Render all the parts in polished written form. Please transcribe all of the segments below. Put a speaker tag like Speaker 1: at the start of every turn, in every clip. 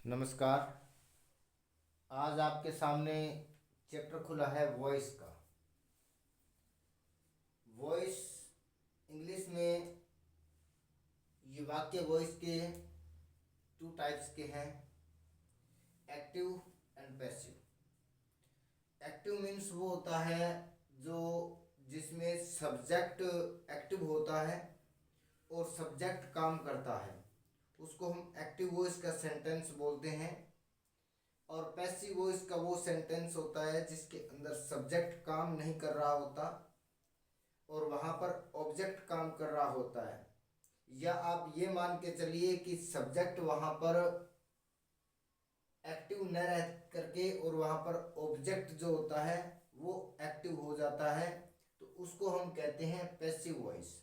Speaker 1: नमस्कार। आज आपके सामने चैप्टर खुला है वॉइस का। वॉइस इंग्लिश में ये वाक्य वॉइस के टू टाइप्स के हैं, active and passive. Active means वो होता है जो जिसमें सब्जेक्ट एक्टिव होता है और सब्जेक्ट काम करता है, उसको हम एक्टिव वॉइस का सेंटेंस बोलते हैं। और पैसिव वॉइस का वो सेंटेंस होता है जिसके अंदर सब्जेक्ट काम नहीं कर रहा होता और वहाँ पर ऑब्जेक्ट काम कर रहा होता है। या आप ये मान के चलिए कि सब्जेक्ट वहाँ पर एक्टिव न रह करके और वहाँ पर ऑब्जेक्ट जो होता है वो एक्टिव हो जाता है, तो उसको हम कहते हैं पैसिव वॉइस।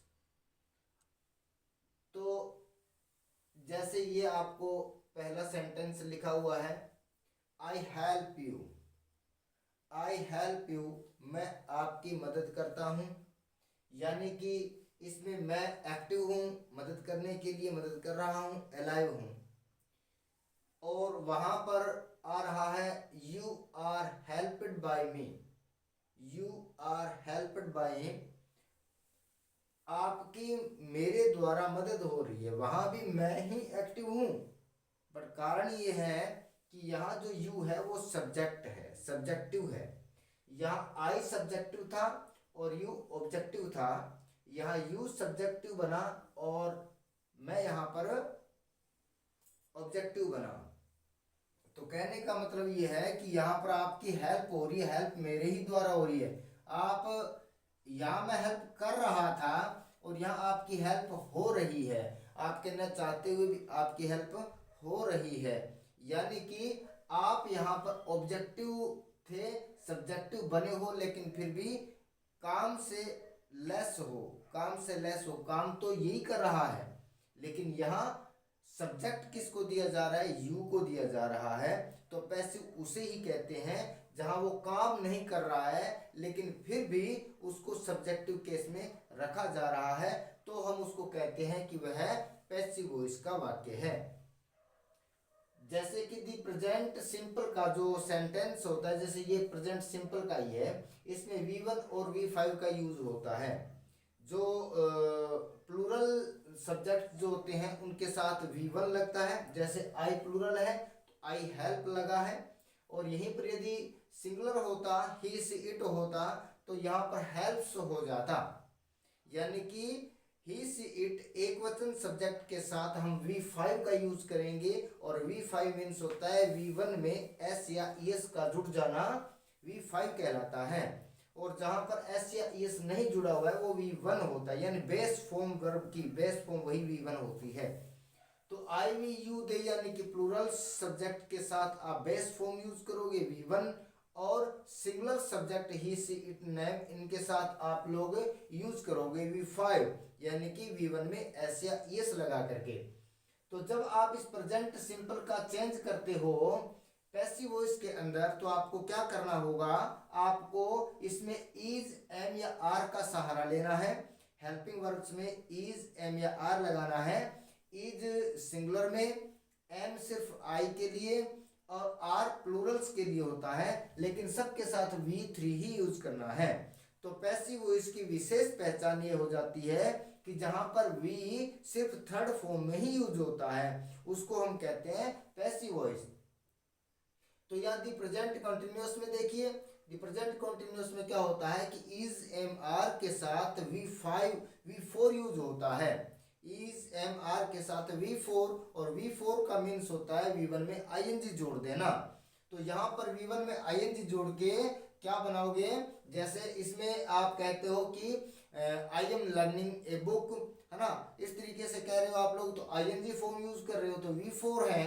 Speaker 1: तो जैसे ये आपको पहला सेंटेंस लिखा हुआ है, I help you. I help you, मैं आपकी मदद करता हूँ, यानी कि इसमें मैं एक्टिव हूँ, मदद करने के लिए मदद कर रहा हूँ, अलाइव हूँ। और वहाँ पर आ रहा है you are helped by me. You are helped by, आपकी मेरे द्वारा मदद हो रही है, वहाँ भी मैं ही एक्टिव हूँ। पर कारण ये है कि यहाँ जो यू है वो सब्जेक्ट है, सब्जेक्टिव है। यहाँ आई सब्जेक्टिव था और यू ऑब्जेक्टिव था। यहाँ यू सब्जेक्टिव बना और मैं यहाँ पर ऑब्जेक्टिव बना। तो कहने का मतलब ये है कि यहाँ पर आपकी हेल्प हो रही है, हेल्प मेरे ही द्वारा हो रही है। आप यहाँ मैं हेल्प कर रहा था और यहाँ आपकी हेल्प हो रही है, आपके न चाहते हुए भी आपकी हेल्प हो रही है। यानी कि आप यहाँ पर ऑब्जेक्टिव थे, सब्जेक्टिव बने हो, लेकिन फिर भी काम से लेस हो, काम से लेस हो, काम तो यही कर रहा है, लेकिन यहाँ सब्जेक्ट किसको दिया जा रहा है, यू को दिया जा रहा है। तो पैसिव उसे ही कहते हैं जहां वो काम नहीं कर रहा है लेकिन फिर भी उसको सब्जेक्टिव केस में रखा जा रहा है, तो हम उसको कहते हैं कि वह पैसिव वॉइस का वाक्य है। जैसे कि दी प्रेजेंट सिंपल का जो सेंटेंस होता है, जैसे ये प्रेजेंट सिंपल का ही है, इसमें V1 और V5 का यूज होता है। जो प्लूरल सब्जेक्ट जो होते हैं उनके साथ V1 लगता है, जैसे आई प्लूरल है तो आई हेल्प लगा है। और यहीं पर यदि सिंगुलर होता, ही सी इट होता, तो यहाँ पर हेल्प्स हो जाता। यानी कि ही सी इट एक वचन सब्जेक्ट के साथ हम V5 का यूज करेंगे और V5 मीन्स होता है V1 में एस या एस का जुड़ जाना, V5 कहलाता है। और जहां पर एस या एस नहीं जुड़ा हुआ है वो V1 होता है, यानी बेस फॉर्म वर्ब की बेस फॉर्म वही V1 होती है। तो आई वी यू दे यानी कि प्लूरल सब्जेक्ट के साथ आप बेस फॉर्म यूज करोगे V1, और singular subject he see it name इनके साथ आप लोग यूज करोगे V5, यानी कि V1 में एस या एस लगा करके। तो जब आप इस प्रेजेंट सिंपल का चेंज करते हो पैसिव वॉइस के अंदर, तो आपको क्या करना होगा, आपको इसमें इज एम या आर का सहारा लेना है। हेल्पिंग वर्ब्स में इज एम या आर लगाना है। इज सिंगुलर में, एम सिर्फ आई के लिए और आर प्लूरल्स के लिए होता है, लेकिन सबके साथ V3 ही यूज करना है। तो पैसिव वॉइस की विशेष पहचान ये हो जाती है कि जहां पर V सिर्फ थर्ड फॉर्म में ही यूज होता है उसको हम कहते हैं पैसिव वॉइस। तो यहाँ दी प्रेजेंट कंटिन्यूअस में देखिए, दी प्रेजेंट कंटिन्यूअस में क्या होता है कि इज एम आर के साथ V5 V4 यूज होता है। इज एम आर के साथ V4, और V4 का मीन्स होता है V1 में ING जोड़ देना। तो यहाँ पर V1 में ING जोड़ के क्या बनाओगे, जैसे इसमें आप कहते हो कि I am learning a book, है ना, इस तरीके से कह रहे हो आप लोग, तो ING फॉर्म यूज कर रहे हो तो V4 है।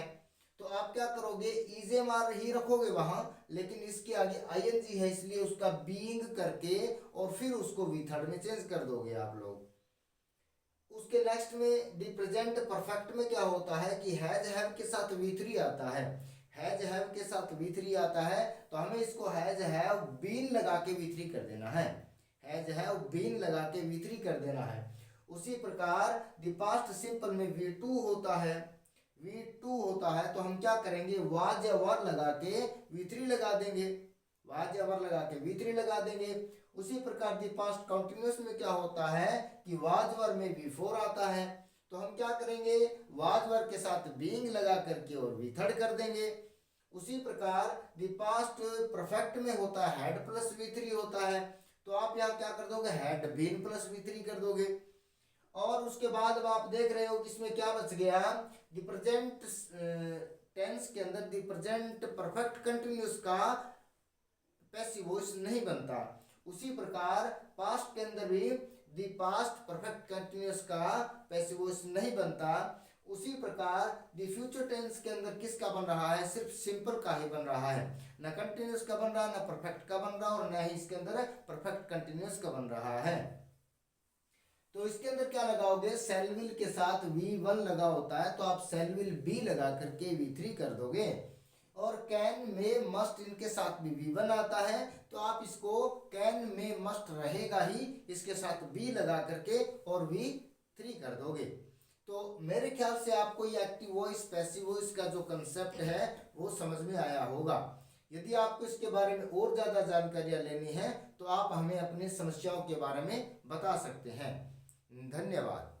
Speaker 1: तो आप क्या करोगे, इज आर ही रखोगे वहां, लेकिन इसके आगे ING है इसलिए उसका बीइंग करके और फिर उसको V3 में चेंज कर दोगे आप लोग। उसके नेक्स्ट में दी प्रेजेंट परफेक्ट में क्या होता है कि हैज हैव के साथ V3 आता है। हैज हैव के साथ V3 आता है तो हमें इसको हैज हैव बीन लगा के V3 कर देना है। हैज हैव बीन लगा के V3 कर देना है। उसी प्रकार दी पास्ट सिंपल में V2 होता है। V2 होता है तो हम क्या करेंगे, वाज या वर लगा के V3 लगा देंगे, वाज या वर लगा के V3 लगा देंगे। उसी प्रकार दी पास्ट कंटिन्यूअस में क्या होता है कि वाज वर में V4 आता है, तो हम क्या करेंगे, वाज वर के साथ बीइंग लगा करके और V3 कर देंगे। उसी प्रकार दी पास्ट परफेक्ट में होता है हैड प्लस V3 होता है, तो आप यहाँ क्या कर दोगे, हैड बीन प्लस V3 कर दोगे। और उसके बाद अब आप देख रहे हो कि इसमें क्या बच गया, द प्रेजेंट टेंस के अंदर द प्रेजेंट परफेक्ट कंटिन्यूअस का पैसिव वॉइस नहीं बनता। उसी प्रकार पास्ट के अंदर भी द पास्ट परफेक्ट कंटिन्यूअस का पैसिव वॉइस नहीं बनता। उसी प्रकार द फ्यूचर टेंस के अंदर किसका बन रहा है, सिर्फ सिंपल का ही बन रहा है, ना कंटिन्यूअस का बन रहा, ना परफेक्ट का बन रहा, और ना ही इसके अंदर परफेक्ट कंटिन्यूअस का बन रहा है। तो इसके अंदर क्या लगाओगे, सेल विल के साथ V1 लगा होता है तो आप सेल विल बी लगा करके V3 कर दोगे। और कैन में मस्ट इनके साथ भी V1 आता है तो आप इसको कैन में मस्ट रहेगा ही, इसके साथ बी लगा करके और V3 कर दोगे। तो मेरे ख्याल से आपको ये एक्टिव वॉइस पैसिव वॉइस का जो कंसेप्ट है वो समझ में आया होगा। यदि आपको इसके बारे में और ज़्यादा जानकारियाँ लेनी है तो आप हमें अपनी समस्याओं के बारे में बता सकते हैं। धन्यवाद।